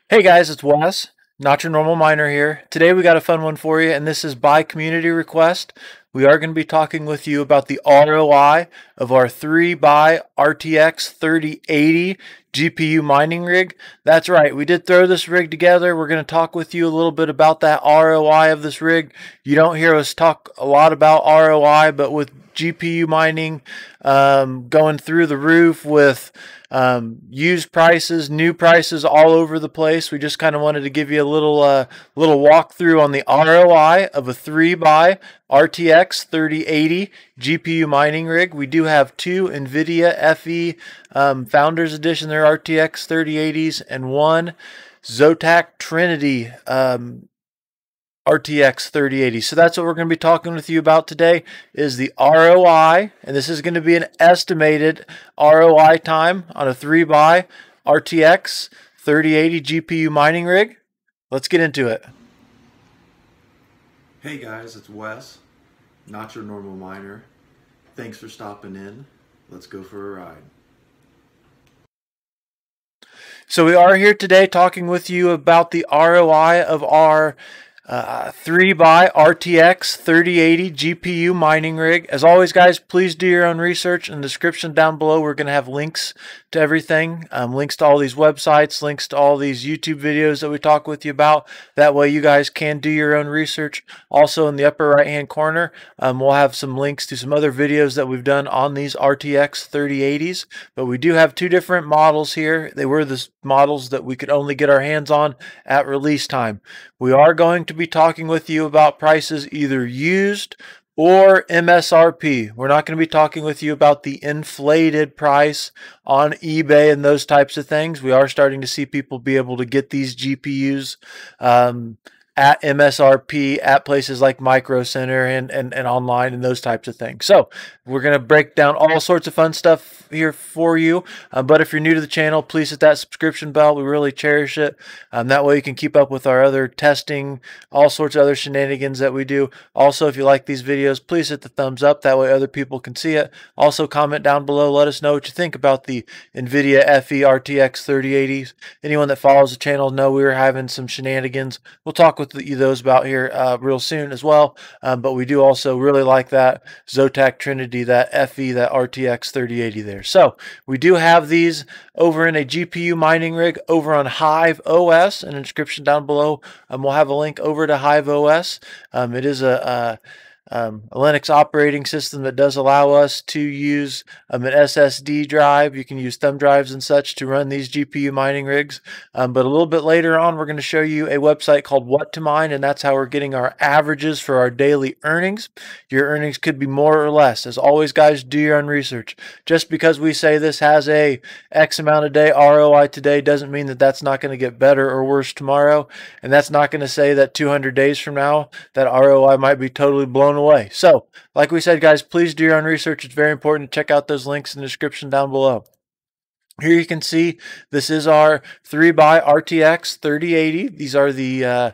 Hey guys, it's Wes, not your normal miner here. Today we got a fun one for you, and this is by community request. We are going to be talking with you about the ROI of our 3x RTX 3080 GPU mining rig. That's right, we did throw this rig together. We're going to talk with you a little bit about that ROI of this rig. You don't hear us talk a lot about ROI, but with GPU mining going through the roof with used prices, new prices all over the place. We just kind of wanted to give you a little walkthrough on the ROI of a 3x RTX 3080 GPU mining rig. We do have two NVIDIA FE Founders Edition, their RTX 3080s, and one ZOTAC Trinity RTX 3080. So that's what we're going to be talking with you about today is the ROI, and this is going to be an estimated ROI time on a 3x RTX 3080 GPU mining rig. Let's get into it. Hey guys, it's Wes, not your normal miner. Thanks for stopping in. Let's go for a ride. So we are here today talking with you about the ROI of our 3x RTX 3080 GPU mining rig. As always, guys, please do your own research. In the description down below, we're going to have links to everything, links to all these websites, links to all these YouTube videos that we talk with you about. That way you guys can do your own research. Also in the upper right hand corner, we'll have some links to some other videos that we've done on these RTX 3080s. But we do have two different models here. They were the models that we could only get our hands on at release time. We are going to be talking with you about prices either used or MSRP. We're not going to be talking with you about the inflated price on eBay and those types of things. We are starting to see people be able to get these GPUs at MSRP at places like Micro Center and online and those types of things. So we're going to break down all sorts of fun stuff here for you. But if you're new to the channel, please hit that subscription bell. We really cherish it. That way you can keep up with our other testing, all sorts of other shenanigans that we do. Also, if you like these videos, please hit the thumbs up. That way other people can see it. Also, comment down below. Let us know what you think about the NVIDIA FE RTX 3080s. Anyone that follows the channel know we were having some shenanigans. We'll talk with you those about here real soon as well. But we do also really like that ZOTAC Trinity, that FE, that RTX 3080 there. So we do have these over in a GPU mining rig over on HIVEOS, an inscription down below. We'll have a link over to HIVEOS. It is a Linux operating system that does allow us to use an SSD drive. You can use thumb drives and such to run these GPU mining rigs. But a little bit later on, we're going to show you a website called What to Mine, and that's how we're getting our averages for our daily earnings. Your earnings could be more or less. As always, guys, do your own research. Just because we say this has a X amount a day ROI today doesn't mean that that's not going to get better or worse tomorrow. And that's not going to say that 200 days from now, that ROI might be totally blown away. So, like we said, guys, please do your own research. It's very important to check out those links in the description down below. Here you can see this is our 3x RTX 3080. These are the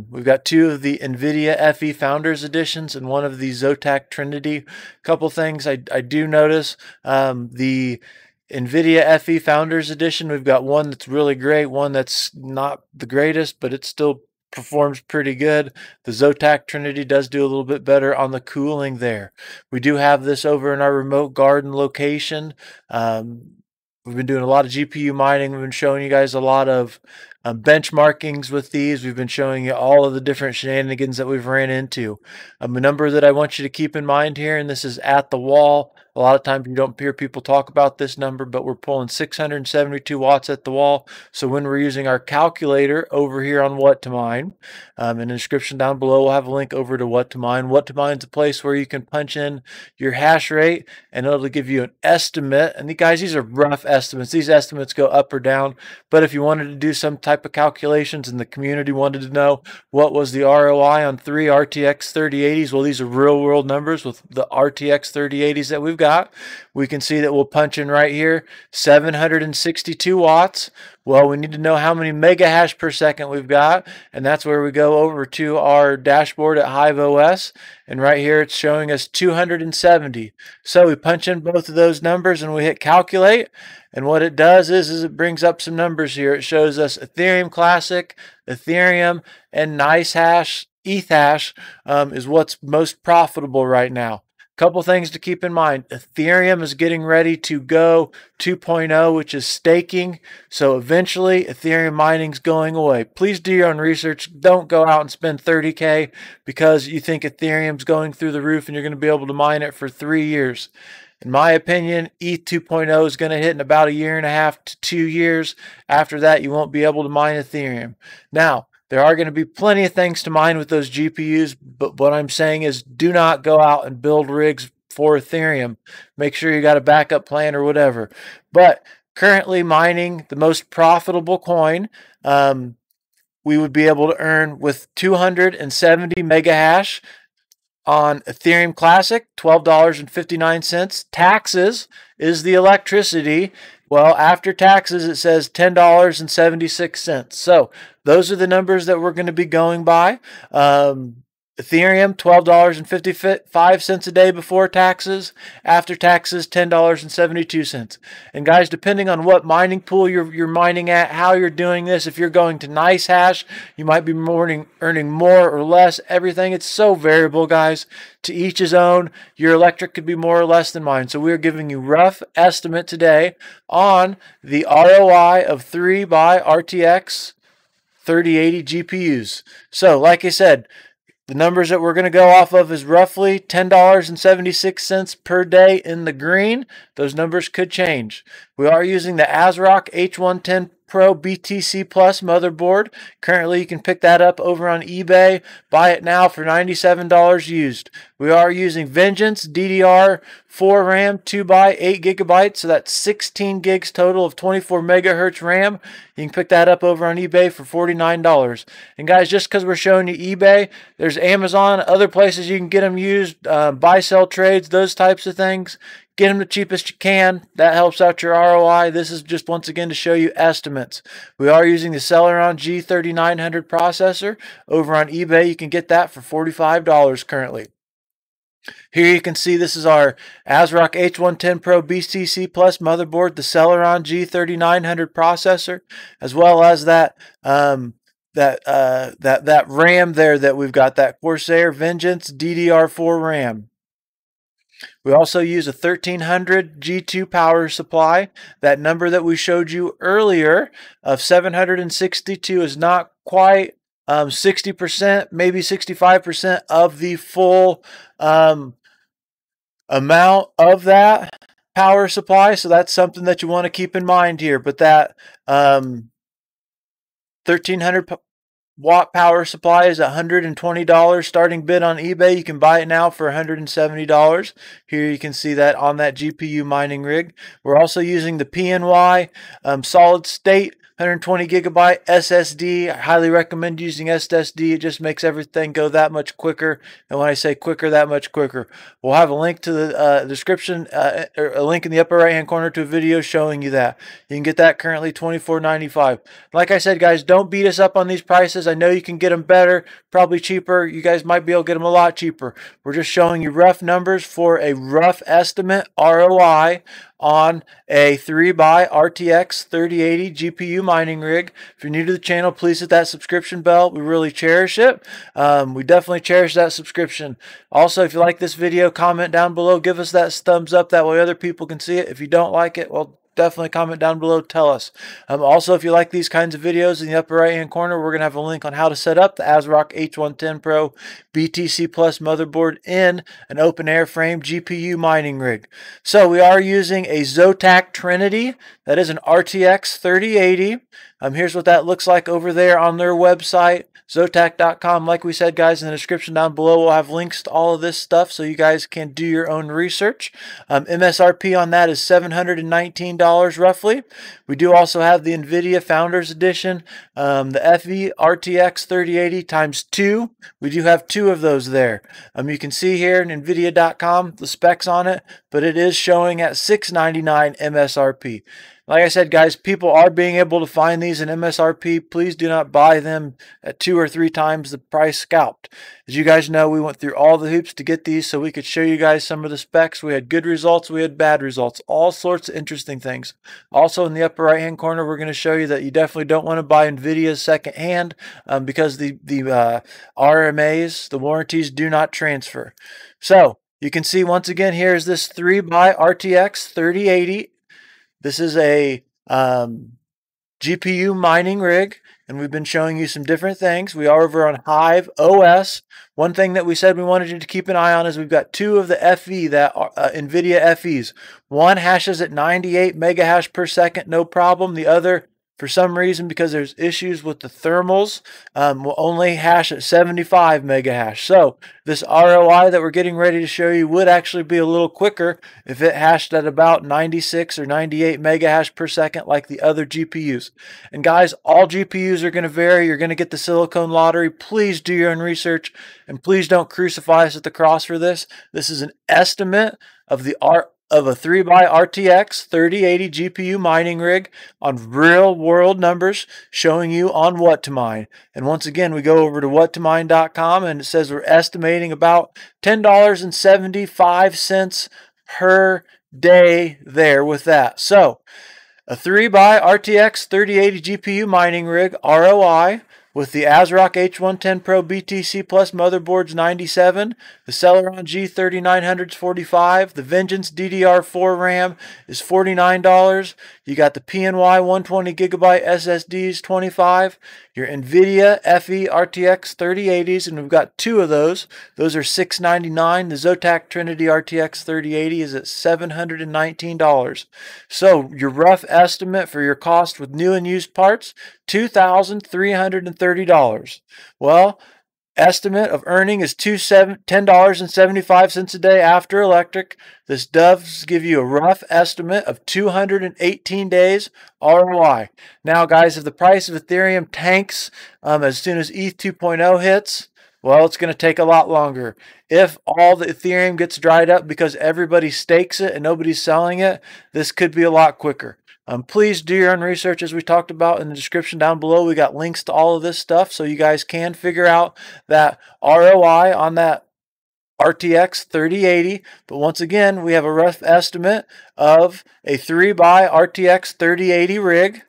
we've got two of the NVIDIA FE Founders Editions and one of the ZOTAC Trinity. Couple things I do notice. The NVIDIA FE Founders Edition, we've got one that's really great, one that's not the greatest, but it's still performs pretty good. The ZOTAC Trinity does do a little bit better on the cooling there. We do have this over in our remote garden location. We've been doing a lot of GPU mining. We've been showing you guys a lot of benchmarkings with these. We've been showing you all of the different shenanigans that we've ran into. A number that I want you to keep in mind here, and this is at the wall. A lot of times you don't hear people talk about this number, but we're pulling 672 watts at the wall. So when we're using our calculator over here on What to Mine, in the description down below, we'll have a link over to What to Mine. What to Mine is a place where you can punch in your hash rate, and it'll give you an estimate. And guys, these are rough estimates. These estimates go up or down. But if you wanted to do some type of calculations and the community wanted to know what was the ROI on 3 RTX 3080s, well, these are real world numbers with the RTX 3080s that we've got got. We can see that we'll punch in right here 762 watts. Well, we need to know how many mega hash per second we've got, and that's where we go over to our dashboard at HIVEOS, and right here it's showing us 270. So we punch in both of those numbers and we hit calculate, and what it does is it brings up some numbers here. It shows us Ethereum Classic, Ethereum, and NiceHash, ETH is what's most profitable right now. Couple things to keep in mind. Ethereum is getting ready to go 2.0, which is staking. So eventually Ethereum mining is going away. Please do your own research. Don't go out and spend $30K because you think Ethereum's going through the roof and you're going to be able to mine it for 3 years. In my opinion, ETH 2.0 is going to hit in about 1.5 to 2 years. After that, you won't be able to mine Ethereum. Now, there are going to be plenty of things to mine with those GPUs, but what I'm saying is do not go out and build rigs for Ethereum. Make sure you got a backup plan or whatever. But currently mining the most profitable coin, we would be able to earn with 270 mega hash on Ethereum Classic, $12.59. Taxes is the electricity. Well, after taxes, it says $10.76. So those are the numbers that we're going to be going by. Ethereum, $12.55 a day before taxes. After taxes, $10.72. And guys, depending on what mining pool you're mining at, how you're doing this, if you're going to NiceHash, you might be earning more or less. Everything, it's so variable, guys. To each his own. Your electric could be more or less than mine. So we're giving you rough estimate today on the ROI of 3 by RTX 3080 GPUs. So, like I said, the numbers that we're going to go off of is roughly $10.76 per day in the green. Those numbers could change. We are using the ASRock H110 Pro BTC Plus motherboard. Currently, you can pick that up over on eBay. Buy it now for $97 used. We are using Vengeance DDR4 RAM, 2x 8 gigabytes, so that's 16 gigs total of 24 megahertz RAM. You can pick that up over on eBay for $49. And guys, just because we're showing you eBay, there's Amazon, other places you can get them used, buy, sell trades, those types of things. Get them the cheapest you can. That helps out your ROI. This is just once again to show you estimates. We are using the Celeron G3900 processor. Over on eBay, you can get that for $45 currently. Here you can see this is our ASRock H110 Pro BTC Plus motherboard, the Celeron G3900 processor, as well as that that RAM there that we've got, that Corsair Vengeance DDR4 RAM. We also use a 1300 G2 power supply. That number that we showed you earlier of 762 is not quite 60%, maybe 65% of the full amount of that power supply. So that's something that you want to keep in mind here. But that 1300 watt power supply is $120 starting bid on eBay. You can buy it now for $170. Here you can see that on that GPU mining rig. We're also using the PNY solid state 120 gigabyte SSD. I highly recommend using SSD. It just makes everything go that much quicker. And when I say quicker, that much quicker. We'll have a link to the description, or a link in the upper right hand corner to a video showing you that. You can get that currently $24.95. Like I said, guys, don't beat us up on these prices. I know you can get them better, probably cheaper. You guys might be able to get them a lot cheaper. We're just showing you rough numbers for a rough estimate ROI on a 3 by RTX 3080 GPU mining rig. If you're new to the channel, please hit that subscription bell. We really cherish it. We definitely cherish that subscription. Also, if you like this video, comment down below. Give us that thumbs up. That way other people can see it. If you don't like it, well, definitely comment down below, tell us. Also, if you like these kinds of videos, in the upper right hand corner we're going to have a link on how to set up the ASRock H110 Pro BTC Plus motherboard in an open airframe GPU mining rig. So we are using a ZOTAC Trinity. That is an RTX 3080. Here's what that looks like over there on their website, ZOTAC.com. Like we said, guys, in the description down below, we'll have links to all of this stuff so you guys can do your own research. MSRP on that is $719. $1,000 roughly. We do also have the NVIDIA Founders Edition, the FE RTX 3080 times 2. We do have 2 of those there. You can see here in NVIDIA.com the specs on it, but it is showing at $699 MSRP. Like I said, guys, people are being able to find these in MSRP. Please do not buy them at 2 or 3 times the price scalped. As you guys know, we went through all the hoops to get these so we could show you guys some of the specs. We had good results, we had bad results, all sorts of interesting things. Also, in the upper right-hand corner, we're going to show you that you definitely don't want to buy NVIDIA's secondhand because the RMAs, the warranties, do not transfer. So, you can see once again, here is this 3x RTX 3080. This is a GPU mining rig, and we've been showing you some different things. We are over on HIVEOS. One thing that we said we wanted you to keep an eye on is we've got 2 of the FE, that NVIDIA FEs. One hashes at 98 megahash per second, no problem. The other, for some reason, because there's issues with the thermals, will only hash at 75 megahash. So this ROI that we're getting ready to show you would actually be a little quicker if it hashed at about 96 or 98 megahash per second like the other GPUs. And guys, all GPUs are going to vary. You're going to get the silicone lottery. Please do your own research, and please don't crucify us at the cross for this. This is an estimate of a 3x RTX 3080 GPU mining rig on real world numbers, showing you on what to mine. And once again, we go over to whattomine.com, and it says we're estimating about $10.75 per day there with that. So a 3x RTX 3080 GPU mining rig ROI with the ASRock H110 Pro BTC Plus motherboards 97, the Celeron G3900 is 45, the Vengeance DDR4 RAM is $49. You got the PNY 120GB SSDs 25, your NVIDIA FE RTX 3080s, and we've got 2 of those. Those are $699. The ZOTAC Trinity RTX 3080 is at $719. So your rough estimate for your cost with new and used parts, $2,330. Well, estimate of earning is $10.75 a day after electric. This does give you a rough estimate of 218 days ROI. Now, guys, if the price of Ethereum tanks as soon as ETH 2.0 hits, well, it's going to take a lot longer. If all the Ethereum gets dried up because everybody stakes it and nobody's selling it, this could be a lot quicker. Please do your own research, as we talked about in the description down below. We got links to all of this stuff so you guys can figure out that ROI on that RTX 3080. But once again, we have a rough estimate of a 3x RTX 3080 rig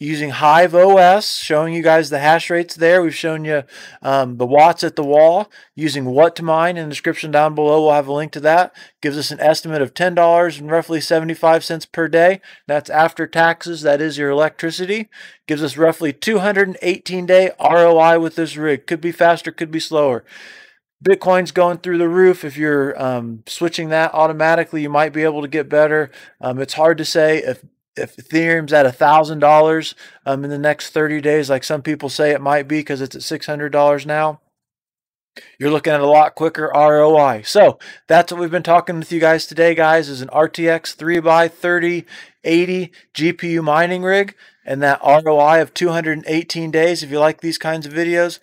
using HIVEOS, showing you guys the hash rates there. We've shown you the watts at the wall using what to mine in the description down below. We'll have a link to that. Gives us an estimate of $10 and roughly 75 cents per day. That's after taxes. That is your electricity. Gives us roughly 218-day ROI with this rig. Could be faster, could be slower. Bitcoin's going through the roof. If you're switching that automatically, you might be able to get better. It's hard to say if Ethereum's at $1,000 in the next 30 days, like some people say it might be because it's at $600 now. You're looking at a lot quicker ROI. So that's what we've been talking with you guys today, guys, is an RTX 3x 3080 GPU mining rig and that ROI of 218 days. If you like these kinds of videos,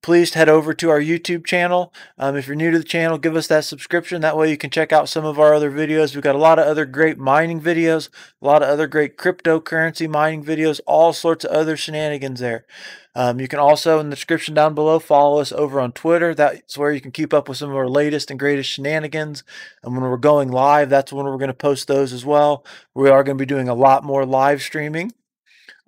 please head over to our YouTube channel. If you're new to the channel, give us that subscription. That way you can check out some of our other videos. We've got a lot of other great mining videos, a lot of other great cryptocurrency mining videos, all sorts of other shenanigans there. You can also, in the description down below, follow us over on Twitter. That's where you can keep up with some of our latest and greatest shenanigans. And when we're going live, that's when we're going to post those as well. We are going to be doing a lot more live streaming.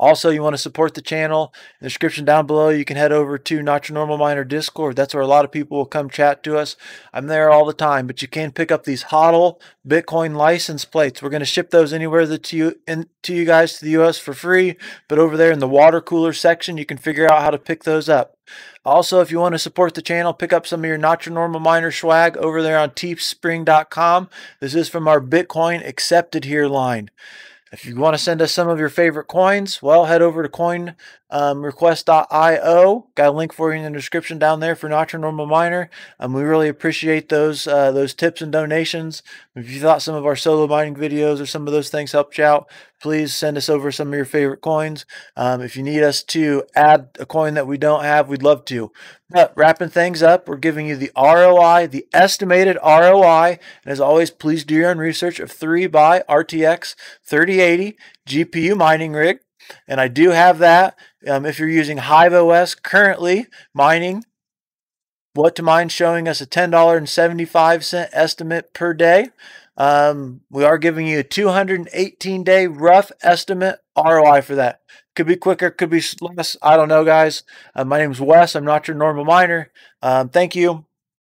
Also, you want to support the channel, in the description down below, you can head over to Not Your Normal Miner Discord. That's where a lot of people will come chat to us. I'm there all the time, but you can pick up these HODL Bitcoin license plates. We're going to ship those anywhere to you guys to the US for free, but over there in the water cooler section, you can figure out how to pick those up. Also, if you want to support the channel, pick up some of your Not Your Normal Miner swag over there on teespring.com. This is from our Bitcoin Accepted Here line. If you want to send us some of your favorite coins, well, head over to request.io. Got a link for you in the description down there for Not Your Normal Miner. We really appreciate those tips and donations. If you thought some of our solo mining videos or some of those things helped you out, please send us over some of your favorite coins. If you need us to add a coin that we don't have, we'd love to. But wrapping things up, we're giving you the ROI, the estimated ROI. And as always, please do your own research of 3x RTX 3080 GPU mining rig. And I do have that. If you're using HIVEOS currently mining, what to mine showing us a $10.75 estimate per day. We are giving you a 218-day rough estimate ROI for that. Could be quicker, could be less. I don't know, guys. My name's Wes. I'm Not Your Normal Miner. Thank you.